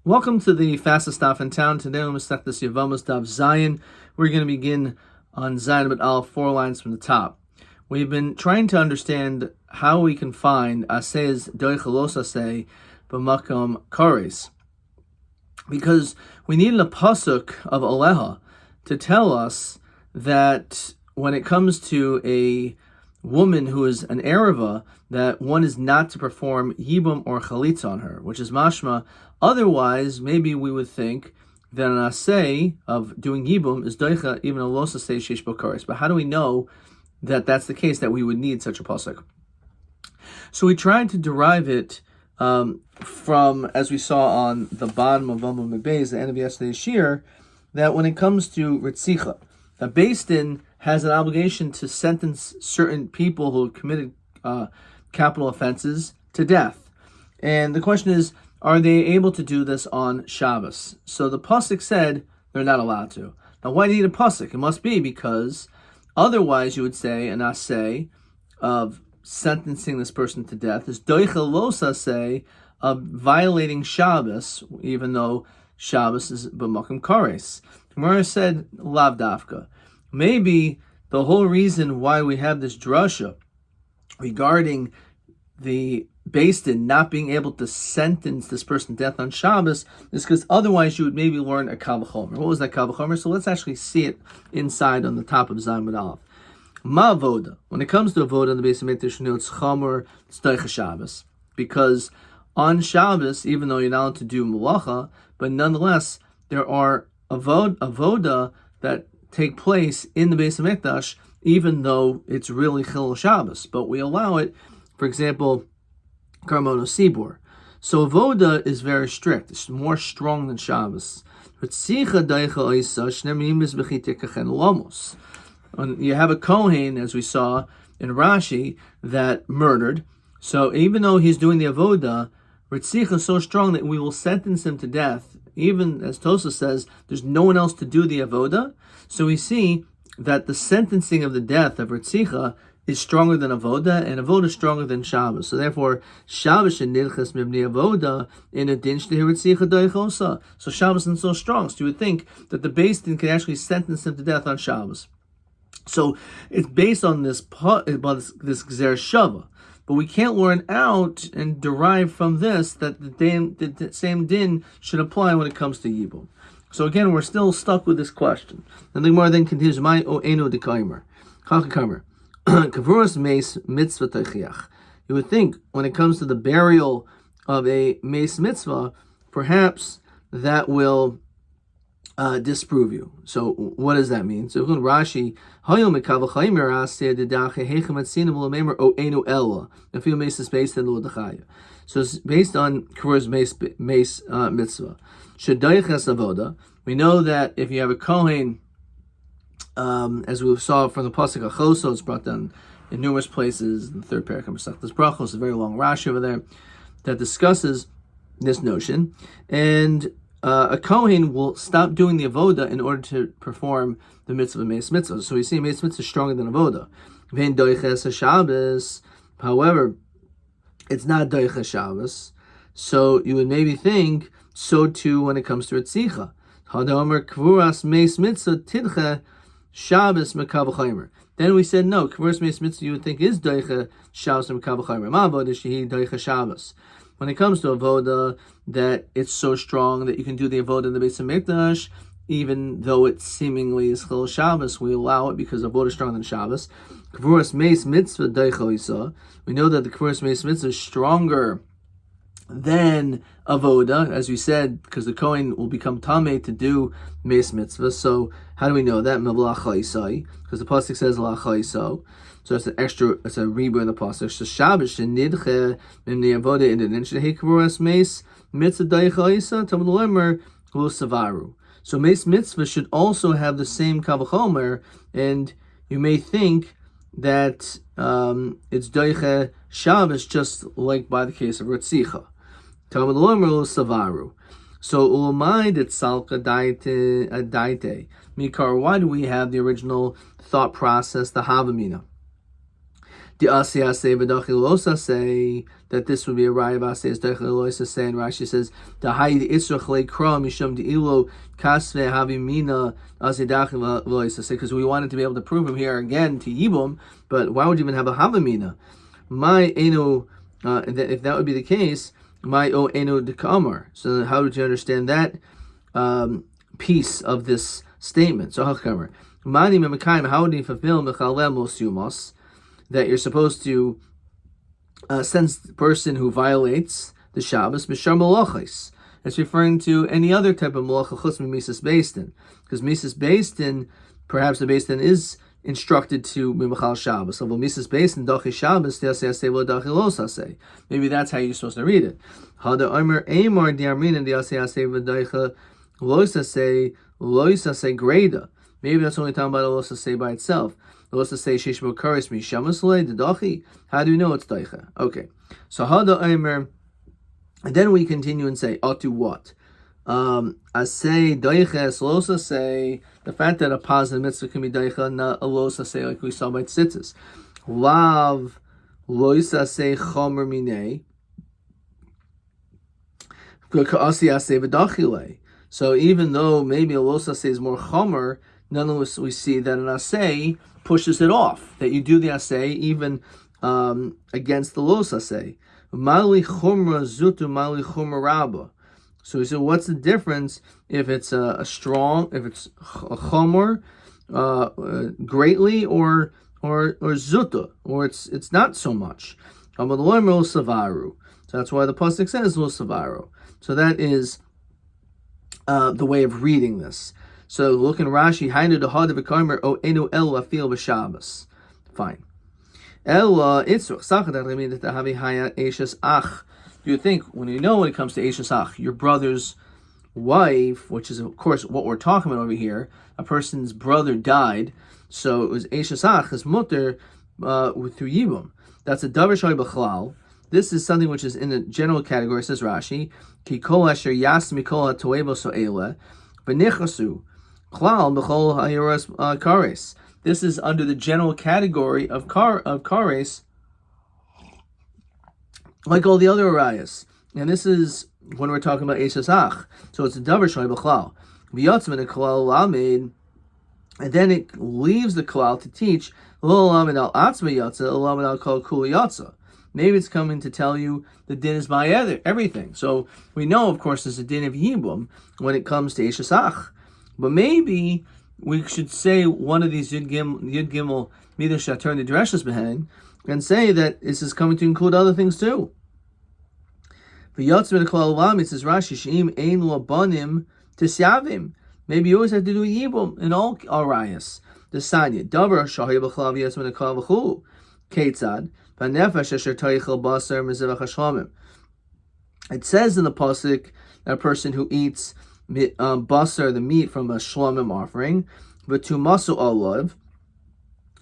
Welcome to the fastest stop in town. Today we're stuck this Yevamot Daf Zion. We're going to begin on Zion but Aleph, 4 lines from the top. We've been trying to understand how we can find aseh's doichelos aseh b'makom kares, because we needed a pasuk of Aleha to tell us that when it comes to a woman who is an Ereva, that one is not to perform Yibum or Chalitza on her, which is mashma. Otherwise, maybe we would think that an aseh of doing Yibum is doicha even a los aseh sheish b'kares. But how do we know that that's the case, that we would need such a pasuk? So we tried to derive it from, as we saw on the bottom of Amud Beis, the end of yesterday's shir, that when it comes to Ritzicha, the Beis Din has an obligation to sentence certain people who have committed capital offenses to death. And the question is, are they able to do this on Shabbos? So the pasuk said they're not allowed to. Now, why do you need a pasuk? It must be because otherwise you would say an aseh of sentencing this person to death is doicha los aseh of violating Shabbos, even though Shabbos is b'makom kares. Gemara said lav dafka. Maybe the whole reason why we have this drasha regarding the Beis Din not being able to sentence this person to death on Shabbos is because otherwise you would maybe learn a kal v'chomer. What was that kal v'chomer? So let's actually see it inside on the top of Zayin Amud Aleph. Ma avoda. When it comes to avoda in the Beis Hamikdash, it's chomer, it's doicha Shabbos. Because on Shabbos, even though you're not allowed to do malacha, but nonetheless, there are avoda that take place in the Beis Hamikdash, even though it's really Chilul Shabbos. But we allow it, for example, Karmono Sibor. So avoda is very strict. It's more strong than Shabbos. You have a Kohen, as we saw in Rashi, that murdered. So even though he's doing the avoda, Ritzicha is so strong that we will sentence him to death. Even as Tosa says, there's no one else to do the avoda. So we see that the sentencing of the death of Ritzicha is stronger than avoda, and avoda is stronger than Shabbos. So therefore, Shabbos and nilchas mibnei avoda in a din shtei Ritzicha doichosa. So Shabbos isn't so strong. So you would think that the Beis Din could actually sentence him to death on Shabbos. So it's based on this gzer shava. But we can't learn out and derive from this that the same din should apply when it comes to Yibum. So again, we're still stuck with this question. And the Gemara then continues, "My o eno dekaimer, chachakamer, kavuras meis mitzvah teichiach." You would think when it comes to the burial of a meis mitzvah, perhaps that will disprove you. So what does that mean? So Rashi, so it's based on Kavur's mace mitzvah. We know that if you have a Kohen, as we saw from the pasuk Achoso, it's brought down in numerous places. In the third paragraph of Masechtas Brachos, is a very long Rashi over there that discusses this notion, and a Kohen will stop doing the avoda in order to perform the mitzvah of meis mitzvah. So we see meis mitzvah is stronger than avoda. Vein doiches Shabbos. However, it's not doiches Shabbos. So you would maybe think so too when it comes to Ritzicha. Hadomer kvuras meis mitzvah tidche Shabbos mekav chaymer. Then we said no, kvuras meis mitzvah you would think is doiches Shabbos mekav chaymer. Ma avoda shehi doiches Shabbos. When it comes to avoda, that it's so strong that you can do the avoda in the Beis Hamikdash, even though it seemingly is Chilul Shabbos, we allow it because avoda is stronger than Shabbos. Kvuras meis mitzvah doicha isa. We know that the kvuras meis mitzvah is stronger than avoda, as we said, because the Kohen will become tameh to do meis mitzvah. So how do we know that? Mevlacha isai, because the pasuk says lacha iso. So it's an extra, it's a rebirth in the pasuk. So Shabbos shenidche mimnei avoda in the din shehei kvuras meis mitzvah doicha isa tamud lemer lo savaru. So meis mitzvah should also have the same kavachomer, and you may think that it's doicha Shabbos, just like by the case of Ritzicha. Tamud lemer lo savaru. So ulamai that salka daite mikar. Why do we have the original thought process, the havamina? The Asiyah say v'dachi losa say that this would be a raya of Asiyah's dachi losa say, and Rashi says the hayi itzrach leikra mishum deilo kasve havimina asidachi losa say, because we wanted to be able to prove him here again to yibum, but why would you even have a havimina? My eno, if that would be the case, my o eno dekamar. So how would you understand that piece of this statement? So hachkamer mani memekayim, how would he fulfill mechalem osumos, that you're supposed to sentence the person who violates the Shabbos b'shar malachos. It's referring to any other type of malacha chutz mises beistin, because mises beistin, perhaps the beistin is instructed to mimachal Shabbos. So mises beistin dachi Shabbos tiasei lo dachi lo sasei. Maybe that's how you're supposed to read it. Hada omer emar diarmin tiasei v'dacha lo sasei greda. Maybe that's only talking about lo sasei by itself. Let's say shishmo karis mi shamasle the dachi. How do we know it's daicha? Okay, so hada omer, and then we continue and say atu what? I say daiches losa say the fact that a positive mitzvah can be daicha, not a losa say like we saw by tzitzis. Lav loisa say chomer minei ka'asi say v'dachile. So even though maybe a losa say is more chomer, nonetheless we see that an asay pushes it off, that you do the asay even against the los asay. Mali chumra zutu mali chumra rabba. So we said, what's the difference if it's a strong, if it's a chomer greatly, or zuta, or it's not so much. So that's why the pasuk says lo savaru. So that is the way of reading this. So look in Rashi, Hainu dehad v'karmer o enu el afil b'Shabbos. Fine. Ela itzrach sachad that havi haya eshes ach. You think when it comes to eshes ach, your brother's wife, which is of course what we're talking about over here, a person's brother died, so it was eshes ach, his mutter through yibum. That's a davar shoy b'chlal. This is something which is in the general category, says Rashi. Ki kol asher yas mikol ha'toeva so'ele b'nichasu. This is under the general category of kares, like all the other arayas. And this is when we're talking about eshes. So it's a davar shoy b'chlal. V'yotzim in klal lamed, and then it leaves the klal to teach lo lamed al atzma yotza, lamed al kol kul yotza. Maybe it's coming to tell you the din is by everything. So we know, of course, there's a din of yibum when it comes to eshes. But maybe we should say one of these Yud Gimel Midas Shatur Nidreshes Behen and say that this is coming to include other things too. V'yotzim Klal Olam, it says Rashi, She'im Ein Lo Banim Tisyavim. Maybe you always have to do yibum in all arayas. The Sanya Davar Shahi B'Chlav Yasmin Klal V'Chulu Keitzad V'Nefesh Asher Taychel Basar Mezevach Hashlamim. It says in the pasuk that a person who eats basar, the meat from a shlomim offering, but tumasu olav.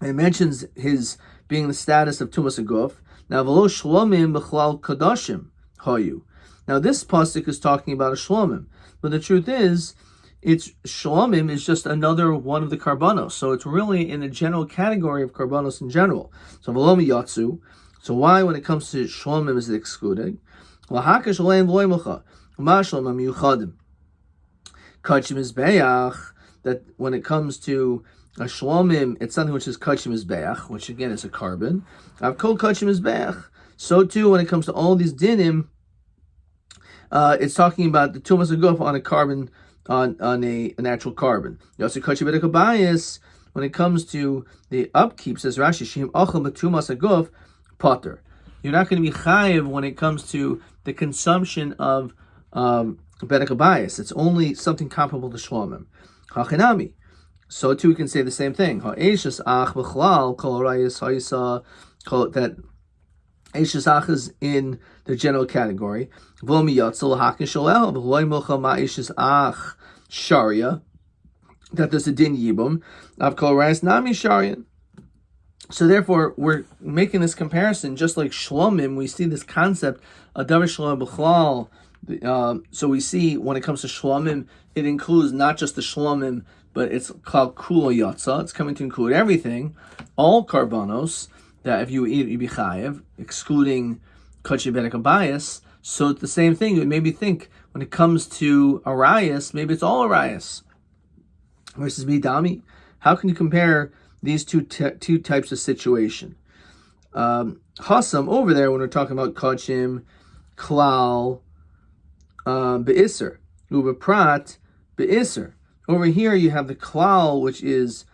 It mentions his being the status of tumas aguf. Now v'lo shlomim b'chlal kadashim hayu. Now this pasuk is talking about a shlomim, but the truth is, it's shlomim is just another one of the karbanos. So it's really in the general category of karbanos in general. So v'lo miyatsu. So why, when it comes to shlomim, is it excluded? L'hakash leim v'loimucha u'mashlom amiyuchadim. Kachim Mizbeach, that when it comes to a shlomim, it's something which is Kachim Mizbeach, which again is a carbon. I've called Kachim Mizbeach. So too, when it comes to all these dinim, it's talking about the tumas aguf on a carbon, on a natural carbon. Also Kachim Bedekabayis, when it comes to the upkeep, says Rashi, Shim Achel B'tumas aguf potter. You're not going to be chayiv when it comes to the consumption of Bedekabayis. It's only something comparable to shlomim. Hachinami. So too we can say the same thing. Ha'eshes ach b'chlal kol arayis ha'isa, that eshes ach is in the general category. V'lo miyatzel hakish olel v'loy mocha ma'eshes ach sharia, that there's a din yibum of kol arayis nami sharian. So therefore, we're making this comparison, just like shlomim. We see this concept of davar shlomim b'chlal. So we see when it comes to shlomim, it includes not just the shlomim, but it's called kula yatsa. It's coming to include everything, all karbanos. that if you eat, you'd be chayev, excluding kachim bedek abayis. So it's the same thing. It made me think when it comes to arayas, maybe it's all arayas versus midami. How can you compare these two types of situation? Hasam over there when we're talking about kachim, klal, be'isr, ubeprat, be'isr. Over here you have the klal, which is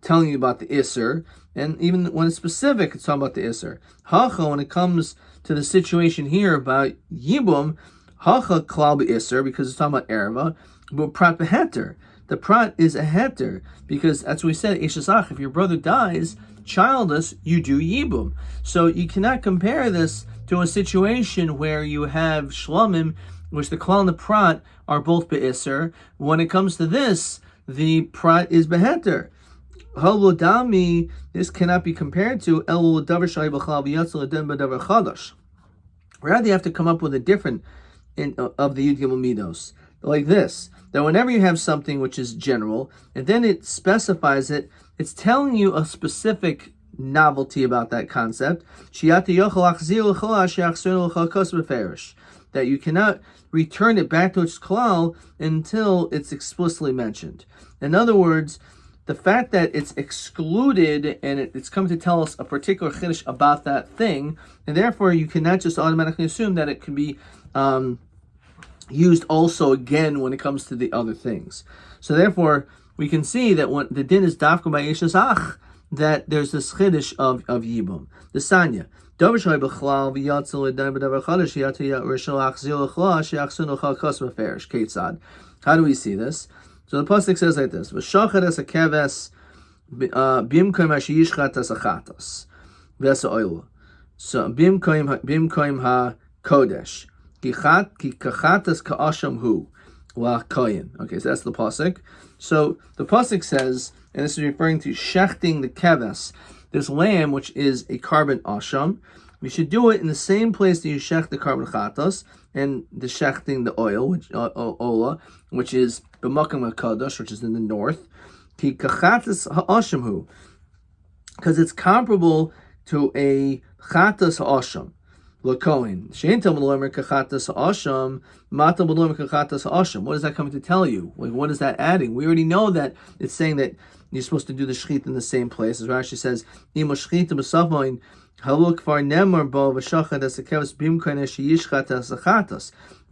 telling you about the isr, and even when it's specific, it's talking about the isr. Hacha, when it comes to the situation here about yibum, hacha klal be'isr, because it's talking about erva, but prat beheter. The prat is a heter, because that's what we said, ishasach, if your brother dies childless, you do yibum. So you cannot compare this to a situation where you have shlomim, which the klal and the prat are both be'isr. When it comes to this, the prat is beheter. Halodami, this cannot be compared to el davar shay b'chal v'yatzel adem b'davar chadash. Rather, you have to come up with a different of the Yud Gimel Midos, like this. That whenever you have something which is general, and then it specifies it, it's telling you a specific novelty about that concept. That you cannot return it back to its klal until it's explicitly mentioned. In other words, the fact that it's excluded and it's come to tell us a particular chiddush about that thing, and therefore you cannot just automatically assume that it can be used also again when it comes to the other things. So therefore, we can see that when the din is dafka by ishasach, that there's this chiddush of yibum. The sanya. How do we see this? So the pasuk says like this: "V'shachar es hakeves bimkoim hashiyishchat es achatos v'es ha'oila." So bimkoim ha-kodesh ki kachatas ka'asham hu la'koyin. Okay, so that's the pasuk. So the pasuk says, and this is referring to shechting the keves, this lamb which is a carbon asham. We should do it in the same place that you shech the carbon chatos and the shechting the oil, which ola, which is b'makam hakadosh, which is in the north. Ki kachatas ha'ashamhu, because it's comparable to a chatas ha'asham. L'kohen. Shein talmud lomer kachatas ha'asham, ma talmud lomer kachatas ha'asham. What is that coming to tell you? Like, what is that adding? We already know that it's saying that you're supposed to do the shechit in the same place. As Rashi says, imo shechita b'savayin. We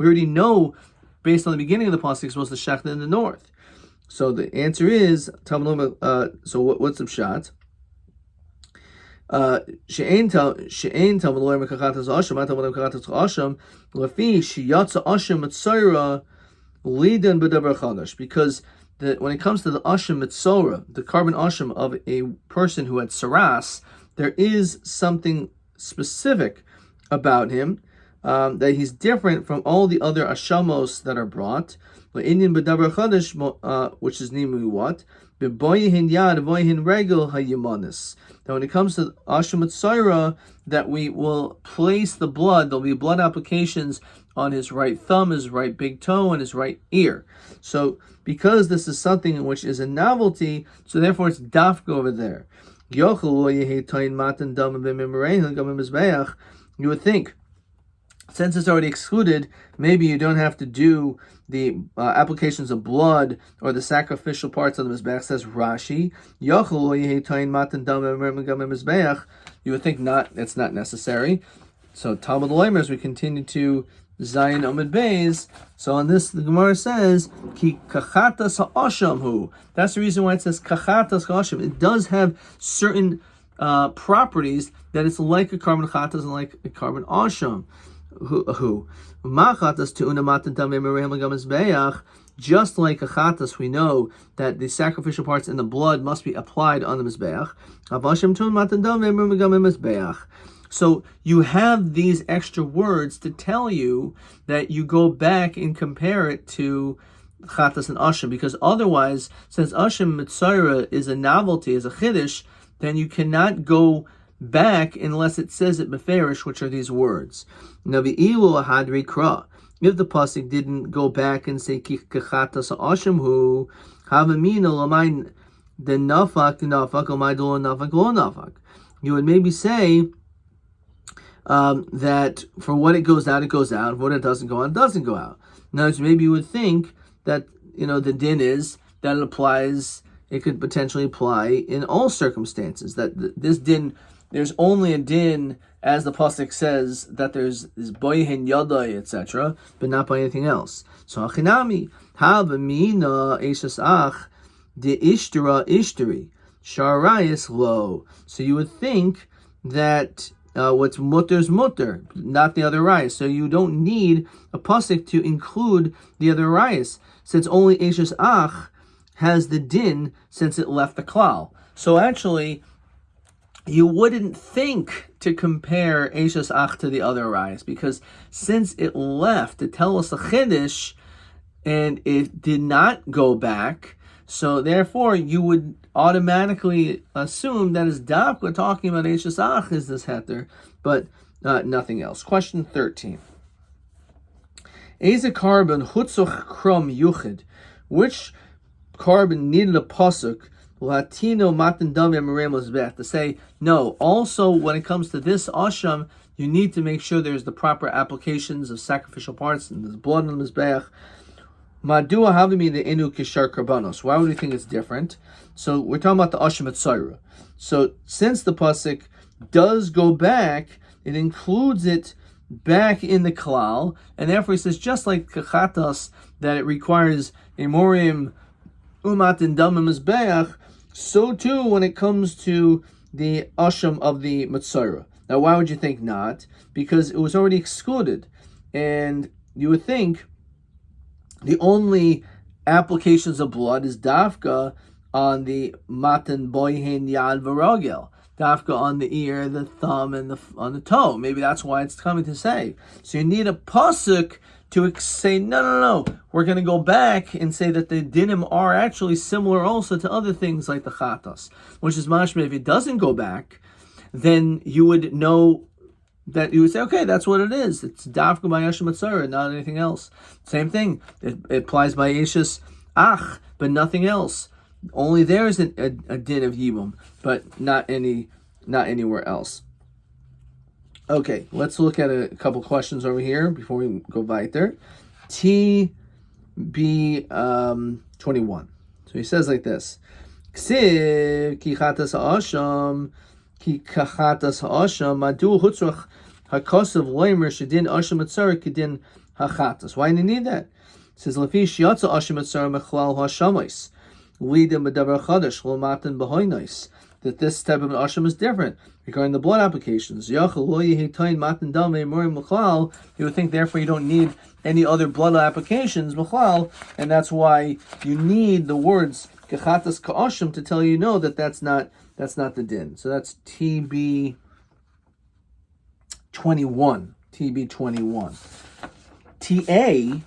already know, based on the beginning of the pasuk, it's supposed to shech in the north. So the answer is, so what's the pshat? She'ein talmud lo yemer kachatas asham, ma talmud kachatas asham, lefi sheyatza asham mitzora lidan b'davar chadash, because when it comes to the asham mitzora, the carbon asham of a person who had saras, there is something specific about him, that he's different from all the other ashamos that are brought. Indian b'davar chadash, which is nimu what? B'boyihin yad, boyihin regel hayamanis. That when it comes to asham mitzora, that we will place the blood. There'll be blood applications on his right thumb, his right big toe, and his right ear. So because this is something which is a novelty, so therefore it's dafka over there. You would think, since it's already excluded, maybe you don't have to do the applications of blood or the sacrificial parts of the mizbeach. Says Rashi, you would think not. It's not necessary. So Talmud Loimers, we continue to Zayin Amid Beis. So on this, the Gemara says, Ki kachatas ha'asham hu. That's the reason why it says kachatas ha'asham. It does have certain properties that it's like a carbon chatas and like a carbon asham. Machatas to unamatan tamei merehim l'gam mizbeach. Just like a chatas, we know that the sacrificial parts in the blood must be applied on the mizbeach. Avashim tu unamatan tamei merehim l'gam mizbeach. So you have these extra words to tell you that you go back and compare it to chatas and asham, because otherwise, since asham mitzayra is a novelty, is a chiddush, then you cannot go back unless it says it beferish, which are these words. Navi'ilu ahadri kra. If the pasuk didn't go back and say ki chatas asham hu, havamina l'mayin the nafak lo nafak. you would maybe say that for what it goes out, for what it doesn't go out, it doesn't go out. Now, maybe you would think that, the din is that it could potentially apply in all circumstances, that this din, there's only a din, as the pasuk says, that there's boyhen yadai, etc., but not by anything else. So achinami havamina eshes ach de ishtira ishtiri sharayis lo. So you would think that what's mutter's mutter, not the other rayas. So you don't need a pasuk to include the other rayas, since only eshes ach has the din since it left the klal. So actually, you wouldn't think to compare eshes ach to the other rayas, because since it left to tell us a chiddush and it did not go back, so therefore you would automatically assume that is dafka talking about eshes ach is this heter, but nothing else. Question 13. Eze carbon hutzuch krom yuchid. Which carbon needed a pasuk Latino matan dam to say no? Also, when it comes to this asham, you need to make sure there's the proper applications of sacrificial parts and there's blood on the mizbeach. Madua havimi the enu kishar karbanos. Why would we think it's different? So we're talking about the asham etzayra. So since the pasuk does go back, it includes it back in the klal, and therefore he says just like kachatas that it requires emorim umat and dam mizbeach, so too when it comes to the asham of the Matzorah. Now, why would you think not? Because it was already excluded. And you would think the only applications of blood is dafka on the matan boyhen yad v'rogel. Dafka on the ear, the thumb, and on the toe. Maybe that's why it's coming to say. So you need a pasuk to say, no, we're going to go back and say that the dinim are actually similar also to other things like the chatas, which is mashma. If it doesn't go back, then you would know that you would say, okay, that's what it is. It's dafka by Yashim Matzara, not anything else. Same thing. It applies by Yeshus Ach, but nothing else. Only there is a din of Yibum, but not anywhere else. Okay, let's look at a couple questions over here before we go weiter. TB 21. So he says like this: Ksiv ki chatas ha'asham ki kachatas ha'asham madu hutzrach hakosav leimer shedin asham etzara kedin hachatas. Why do you need that? It says lefi shiatza asham etzara mechlal ha'shamais lidim b'davar chadash lo matan b'hoinais. That this type of an asham is different regarding the blood applications. You would think therefore you don't need any other blood applications, and that's why you need the words kechatas ka'asham to tell you no, that's not the din. So that's TB 21. TB 21. TA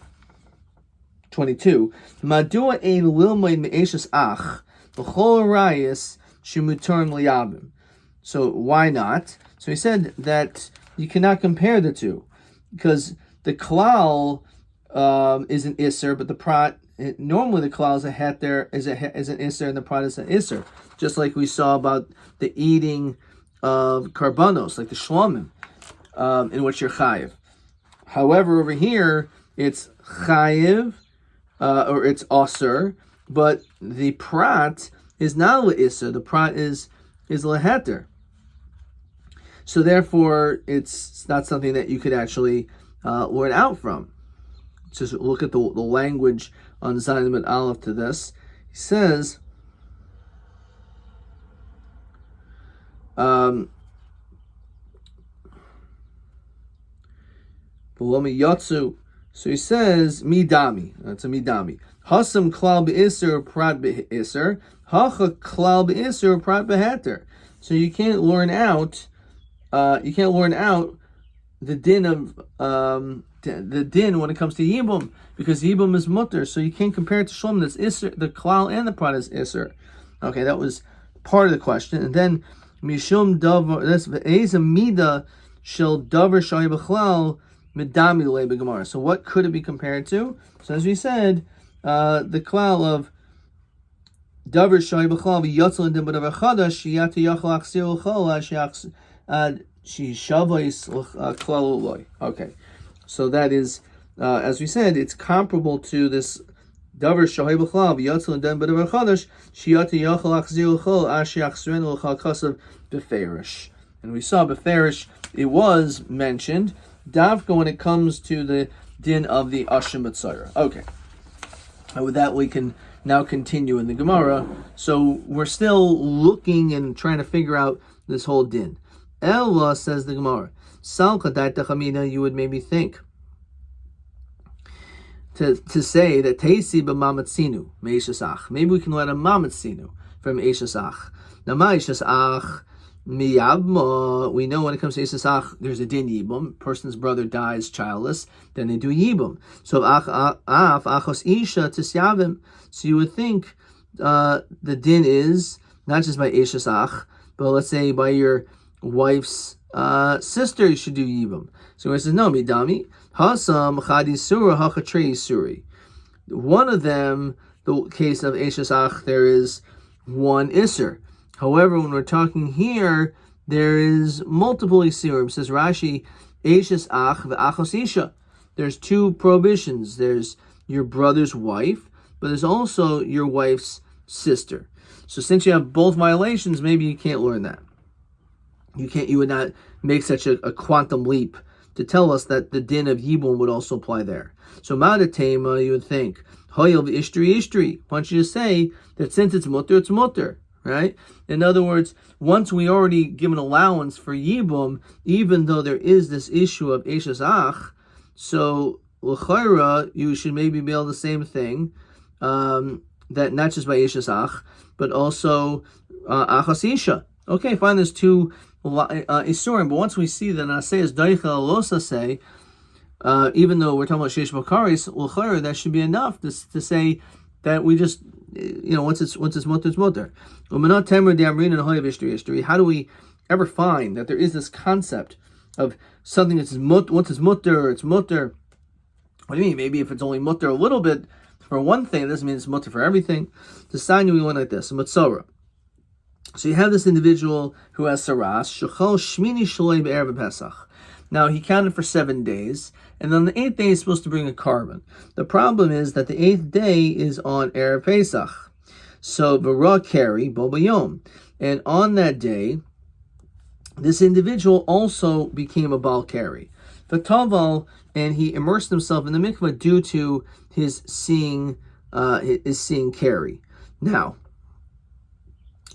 22. Madua ein lilmoid me'eshes ach b'chol rayis shimutarn liyabim. So why not? So he said that you cannot compare the two because the klal is an isser, but the prat normally the klal is a heter is an isser and the prat is an isser. Just like we saw about the eating of karbanos, like the shlomim, in which you're chayiv. However, over here it's chayiv or it's aser, but the prat is not le'isser. The prat is leheter. So therefore, it's not something that you could actually learn out from. Just look at the language on Zayin and Aleph to this. He says, Belomi Yotsu. So he says, Midami. That's a Midami. Hasam klal be'isser, prat be'isser. Hacha klal be'isser, prat be'heter. So you can't learn out the din of the din when it comes to Yibum, because Yibum is mutter, so you can't compare it to Shlom. That's Isser, the klal and the prat is Isser. Okay, that was part of the question. And then Mishum davar, that's Ve'eza mida shel davar shai b'chlal medami le'begamar. So what could it be compared to? So as we said, the klal of Davar shoy b'chol v'yotzal din b'davar chadash shiyata yachal achzir l'chol she shavais klal uloi. Okay, so that is, as we said, it's comparable to this davar shoy b'chol v'yotzal din b'davar chadash shiyata yachal achzir l'chol asher achzrin l'chol kasav b'ferish. And we saw b'ferish, it was mentioned davka when it comes to the din of the ashim b'tzara. Okay, and with that we can now continue in the Gemara. So we're still looking and trying to figure out this whole din. Ella, says the Gemara, Salka daita chamina, you would maybe think to say that teisi b'mamatzinu meishasach. Maybe we can let a mamatzinu from eishasach. Now ma'ishasach miyabma. We know when it comes to eishasach, there's a din yibum. Person's brother dies childless, then they do yibum. So af achos isha tisyavim. So you would think the din is not just by eishasach, but let's say by your wife's sister, you should do yibum. So it says no midami hasam chadi surah hachatrei suri. One of them, the case of eishasach, there is one iser. However, when we're talking here, there is multiple isurim. Says Rashi, eishasach v'achos isha. There's two prohibitions. There's your brother's wife, but there's also your wife's sister. So since you have both violations, maybe you can't learn that. You would not make such a quantum leap to tell us that the din of Yibum would also apply there. So Madatema, you would think, Hoyel ishtri. Why don't you just say that since it's mutter, right? In other words, once we already give an allowance for Yibum, even though there is this issue of Eishes Ach, so L'chaira, you should maybe be able to the same thing, that not just by Eishes Ach, but also Achas Isha. Okay, fine, there's two Isurim, but once we see that Naseh is Daicha Losa say, even though we're talking about Sheish Bakaris, L'chaira, that should be enough to say that we just, once it's mutter, it's mutter. How do we ever find that there is this concept of something that's once it's mutter, it's mutter? What do you mean? Maybe if it's only mutter a little bit for one thing, it doesn't mean it's mutter for everything. To sign you, we want like this, a matzora. So you have this individual who has saras, shechol shmini shaloi be'erev Pesach. Now he counted for 7 days, and on the 8th day he's supposed to bring a carbon. The problem is that the 8th day is on erev Pesach. So v'ra keri bo bayom, and on that day, this individual also became a bal keri. V'taval, and he immersed himself in the mikvah due to his seeing keri. Now,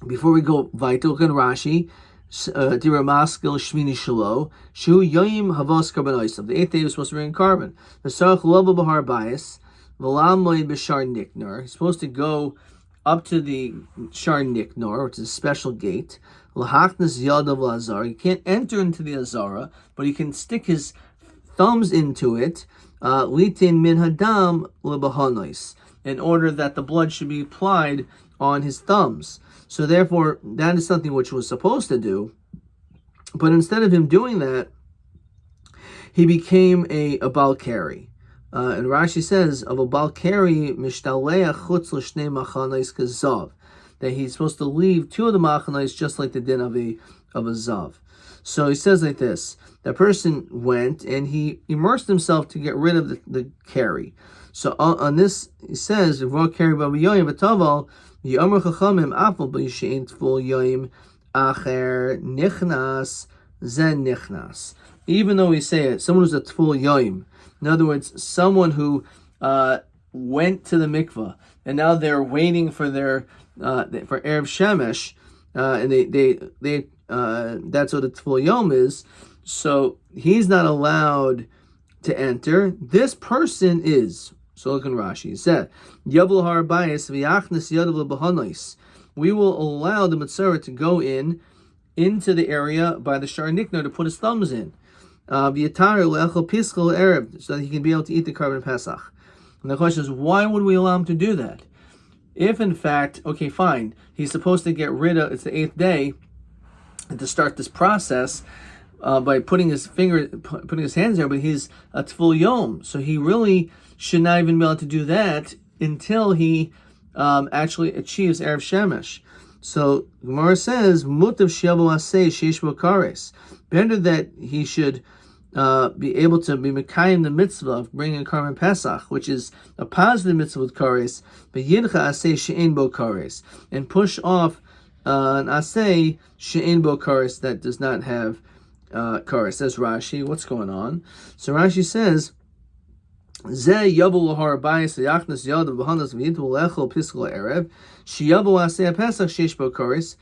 before we go weiter, look at Rashi. Dira maskil shmini shalo shu yoyim havos karbonoisav. The 8th day was supposed to bring a carbon. The sarach lova bahar bias v'lam loy b'shar niknor. He's supposed to go up to the shar niknor, which is a special gate. L'hachnas yadav lazar. He can't enter into the azara, but he can stick his thumbs into it. Litin min hadam lebahonois, in order that the blood should be applied on his thumbs. So therefore, that is something which was supposed to do. But instead of him doing that, he became a Balkari. And Rashi says, of a Balkari, mishtaleach chutz l'shnei machanais kazav, that he's supposed to leave 2 of the machanais just like the din of a zav. So he says like this, that person went and he immersed himself to get rid of the keri. So on this, he says, v'ra keri b'abiyoyim v'taval, Yomar chachamim afal b'yishein tful yoyim acher nichnas zen nichnas. Even though we say it, someone who's a tful yoyim, in other words, someone who went to the mikvah and now they're waiting for their for erev shemesh, and they that's what a tful yom is. So he's not allowed to enter. This person is. So look in Rashi. He said, "Yavul harbayis v'yachnes yadav lebahanois." We will allow the Mitzvah to go into the area by the Shar Nikner to put his thumbs in. V'yatar le'echol piskal erev, so that he can be able to eat the carbon Pesach. And the question is, why would we allow him to do that? If in fact, okay, fine, he's supposed to get rid of, it's the 8th day, and to start this process by putting his hands there, but he's a tful yom, so he really should not even be able to do that until he actually achieves Erev Shemesh. So Gemara says, Mutav Shiavu Aseh Sheish Bo Kares. Better that he should be able to be Mekayim the mitzvah of bringing a Karban Pesach, which is a positive mitzvah with Kares, but Yidcha Aseh She'en Bo Kares, and push off an Aseh She'en Bo Kares that does not have Kares. Says Rashi, what's going on? So Rashi says, Ze yavu lahar bayis yachnas yadav b'hanas v'yitu lechol piskul erev sheyavu aseh pesach sheish bo kares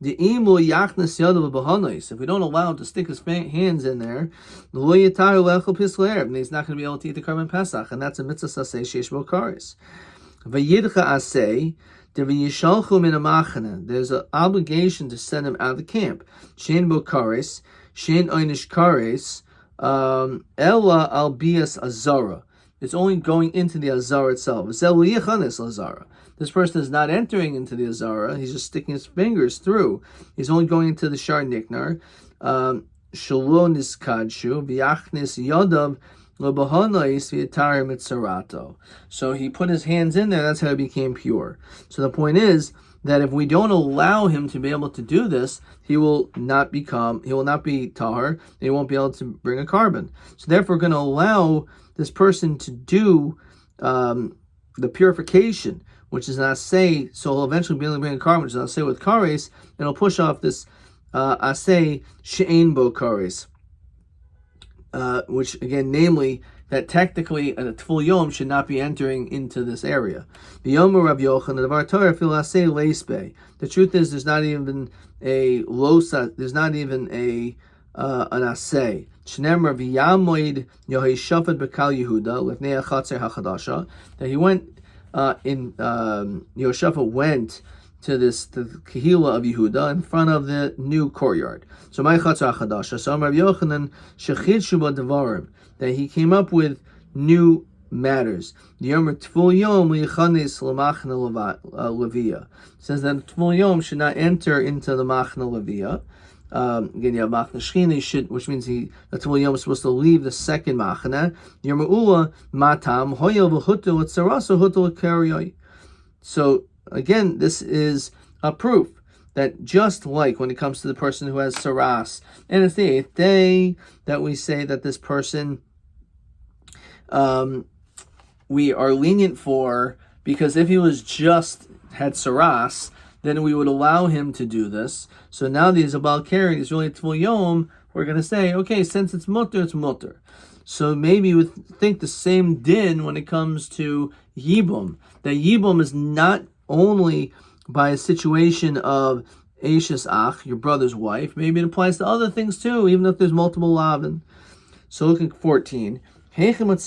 de'imu yachnas yadav b'hanas. If we don't allow him to stick his hands in there, lo yitaru lechol piskul erev, and he's not going to be able to eat the Karban Pesach, and that's a mitzvah aseh sheish bo kares. V'yidcha aseh v'yishalchu min hamachana. There's an obligation to send him out of the camp. Shein bo kares, shein oynish kares, ella al bias azara. It's only going into the Azara itself. This person is not entering into the Azara. He's just sticking his fingers through. He's only going into the Shar Niknar. Shalon Niskadshu, Viachnis Yodav, Lobahanais, Viatar Mitzarato. So he put his hands in there, that's how he became pure. So the point is that if we don't allow him to be able to do this, he will not be tahar, and he won't be able to bring a carbon. So therefore we're going to allow this person to do the purification, which is not say, so he'll eventually be able to bring a carbon, which is not say with kares, and he'll push off this asay she'ein bo kares, which again, namely, that technically a full yom should not be entering into this area. The Yomi Rabbi Yochanan of our Torah fil asay leisbe. The truth is, there's not even a losa, there's not even an asay. Shnemer v'yamoid yohei shafat bekal Yehuda lefnei achatzer hachadasha. That he went Yehoshaphat went to the Kehila of Yehuda in front of the new courtyard. So my chatzer hachadasha. So Rabbi Yochanan shechidshu b'devarim, that he came up with new matters. The Yomer Tful Yom lichanis l'machna levia says that Tful Yom should not enter into the machna levia. Again, you have machna shchina, which means the Tful Yom is supposed to leave the second machna. Yomer Ula matam hoyel v'hutu l'tzaraso hutu l'kariyoi. So again, this is a proof that just like when it comes to the person who has saras, and it's the 8th day that we say that this person we are lenient for, because if he was just had saras, then we would allow him to do this. So now the Zabal Keri is really Tvul Yom, we're going to say, okay, since it's mutter, it's mutter. So maybe you would think the same din when it comes to Yibum, that Yibum is not only by a situation of Eishes Ach, your brother's wife, maybe it applies to other things too, even if there's multiple lavin. So look at 14. So he says,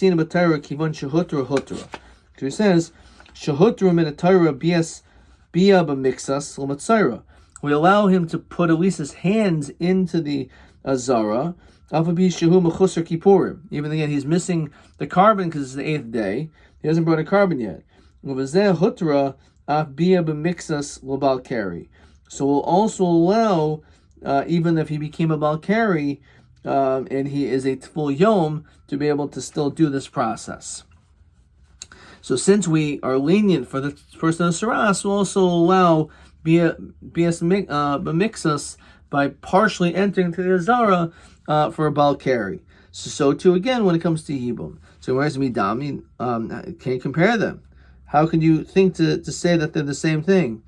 Shahutru min atayra bias bia b'mixas l'matzayra. We allow him to put at least his hands into the azara, even again he's missing the carbon because it's the 8th day. He hasn't brought a carbon yet. So we'll also allow, even if he became a balkari, and he is a Tful Yom, to be able to still do this process. So since we are lenient for the person of Saras, we'll also allow B'mixas by partially entering to the Azara for a Balkari. So too again when it comes to Yibum. So whereas Midami, can't compare them. How could you think to say that they're the same thing?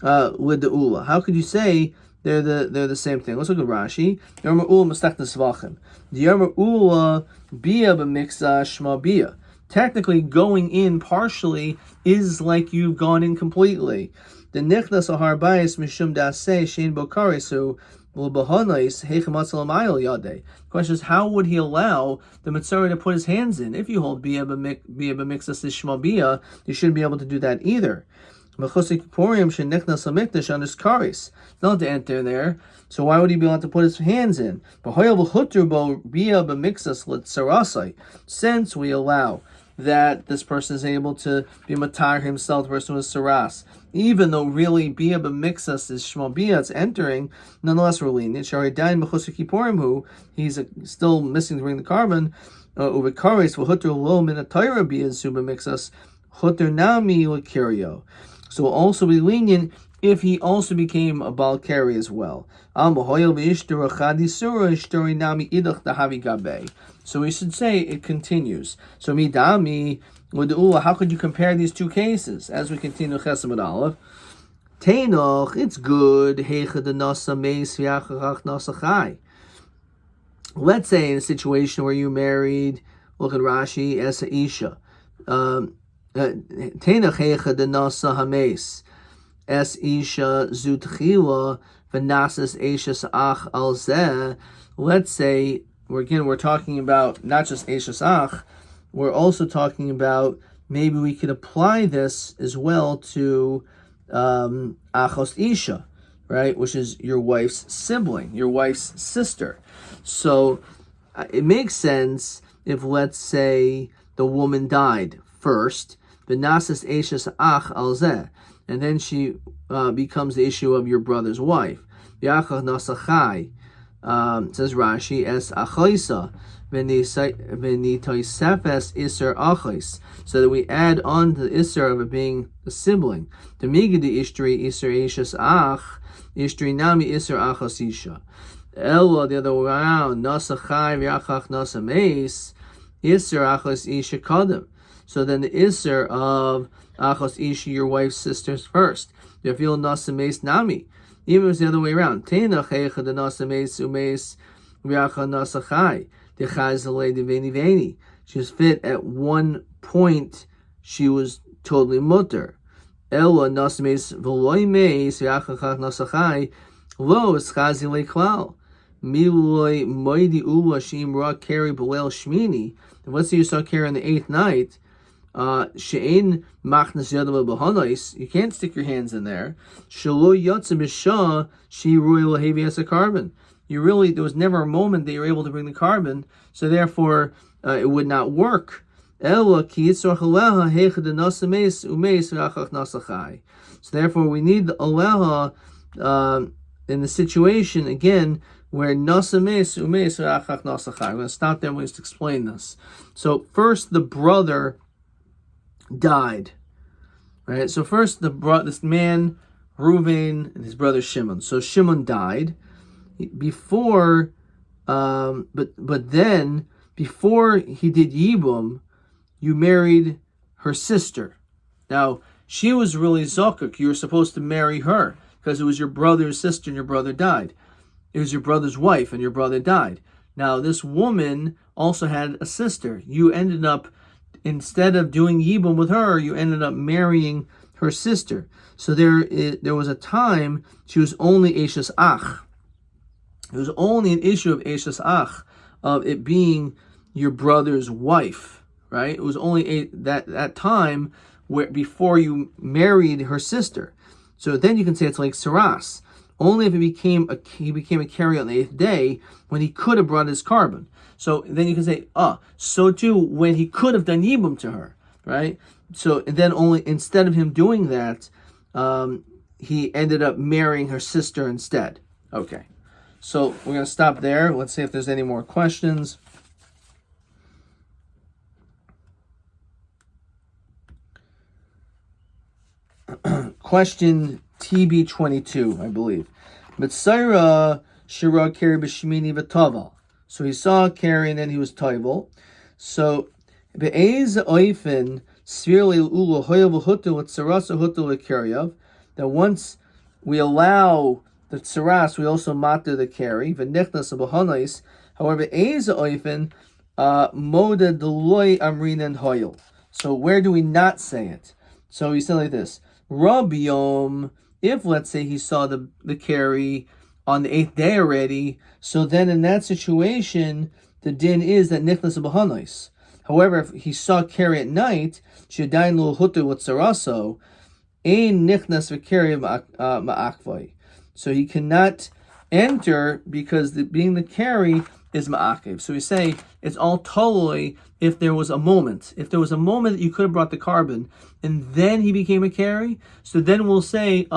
With the Ula. How could you say they're the same thing? Let's look at Rashi. Yomer Ula mastach nesvachim. The Yomer Ula bia b'miksa shma bia. Technically, going in partially is like you've gone in completely. The nichnas ahar bayis mishum dasei shein bokaresu l'bahanais heichamatzel amayel yadei. Question is, how would he allow the Mitzvah to put his hands in? If you hold bia b'miksa shma bia, you shouldn't be able to do that either. Not to enter there, so why would he be allowed to put his hands in? Since we allow that this person is able to be matar himself, the person with saras, even though really bia b'mixas is shma bia, it's entering, nonetheless we're lenient. He's still missing to bring the carbon. So we'll also be lenient if he also became a Baal Keri as well. So we should say it continues. So midami, how could you compare these two cases as we continue Chesed Amud Aleph? Teinoch, it's good. Let's say in a situation where you married, look at Rashi, as a Isha. Teinoch heicha de nasa hames. Es Isha zutchila v'nasas Eishas ach al zeh. Let's say, we're talking about not just Eishas ach, we're also talking about maybe we could apply this as well to Achos Isha, right? Which is your wife's sibling, your wife's sister. So it makes sense if, let's say, the woman died first, V'nasas Eishas ach al zeh, and then she becomes the issue of your brother's wife. Yachach nasachai, says Rashi, es achoisa, v'nitoisefes iser achos, so that we add on to the iser of it being a sibling. The migdi ishtri iser eishas ach, ishtri nami iser achos isha. Elo, the other way around, nasachai v'yachach nasameis, iser achos isha kadem. So then the iser of Achos Isha, your wife's sisters first. You feel nasameis nami. Even if it's the other way around. Teina cheicha de nasameis umeis v'yacha nasachai. Dechazale de veni veni. She was fit at one point. She was totally mutter. Ela nasameis v'loi meis v'yacha nasachai. Lo es chazile klal. Miloi moidi ula shim ra keri belel shmini. And let's say you saw Keri on the 8th night. She'ein machnas yadav b'hanais, you can't stick your hands in there. Shelo yotzim isha she royal heavy as a carbon. There was never a moment that you were able to bring the carbon, so therefore it would not work. So therefore we need the aleha in the situation again where nasames umeis v'achach nasachai. I'm going to stop there and we'll just explain this. So first the brother died, right? So first this man Reuven and his brother Shimon. So Shimon died before, but then before he did Yibum, you married her sister. Now she was really Zokuk. You were supposed to marry her because it was your brother's sister and your brother died. It was your brother's wife and your brother died. Now this woman also had a sister. You ended up, instead of doing Yibum with her, you ended up marrying her sister. So there was a time she was only Eishas Ach. It was only an issue of Eishas Ach, of it being your brother's wife, right? It was only that time where before you married her sister. So then you can say it's like Saras. Only if he became a Keri on the 8th day when he could have brought his carbon. So then you can say, so too when he could have done Yibum to her, right? So and then only instead of him doing that, he ended up marrying her sister instead. Okay, so we're going to stop there. Let's see if there's any more questions. Question TB22, I believe. Mitzayra shira Keri b'shmini v'taval. So he saw Keri and then he was toivel. So be'ez oifen svirli ulu hoyav hutu with sarasa hutu lekeriyav. That once we allow the tsaras, we also matter the Keri v'nichnas b'hanais. However, be'ez oifen moda deloy amrin and hoyel. So where do we not say it? So he said like this. Rabbi, if let's say he saw the Keri on the 8th day already, so then in that situation, the din is that nichnas b'hanais. However, if he saw Keri at night, shedayin lo hutu with saraso, ein nichnas v'Keri ma'akvai. So he cannot enter because being the Keri is ma'akev. So we say it's all totally if there was a moment. If there was a moment that you could have brought the carbon and then he became a Keri, so then we'll say,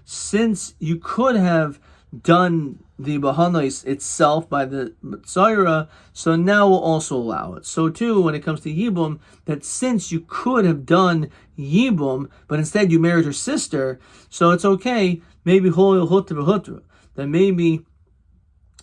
since you could have done the Bahanais itself by the Tzaira, so now we'll also allow it. So too, when it comes to Yibum, that since you could have done Yibum, but instead you married her sister, so it's okay, maybe that maybe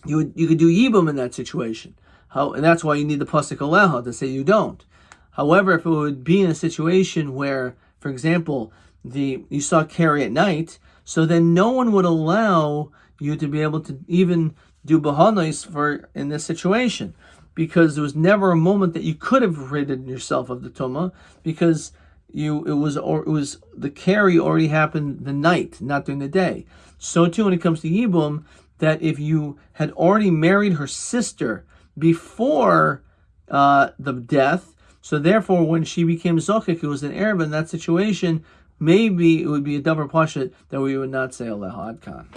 you could do Yibum in that situation. And that's why you need the Pasuk Aleha to say you don't. However, if it would be in a situation where, for example, you saw Carrie at night, so then no one would allow you to be able to even do Bahanais in this situation, because there was never a moment that you could have ridded yourself of the Tumah, because it was the carry already happened the night, not during the day. So too when it comes to Yibum, that if you had already married her sister before the death, so therefore when she became Zokik, it was an Arab in that situation, maybe it would be a double pashat that we would not say Aleha Ad Kan.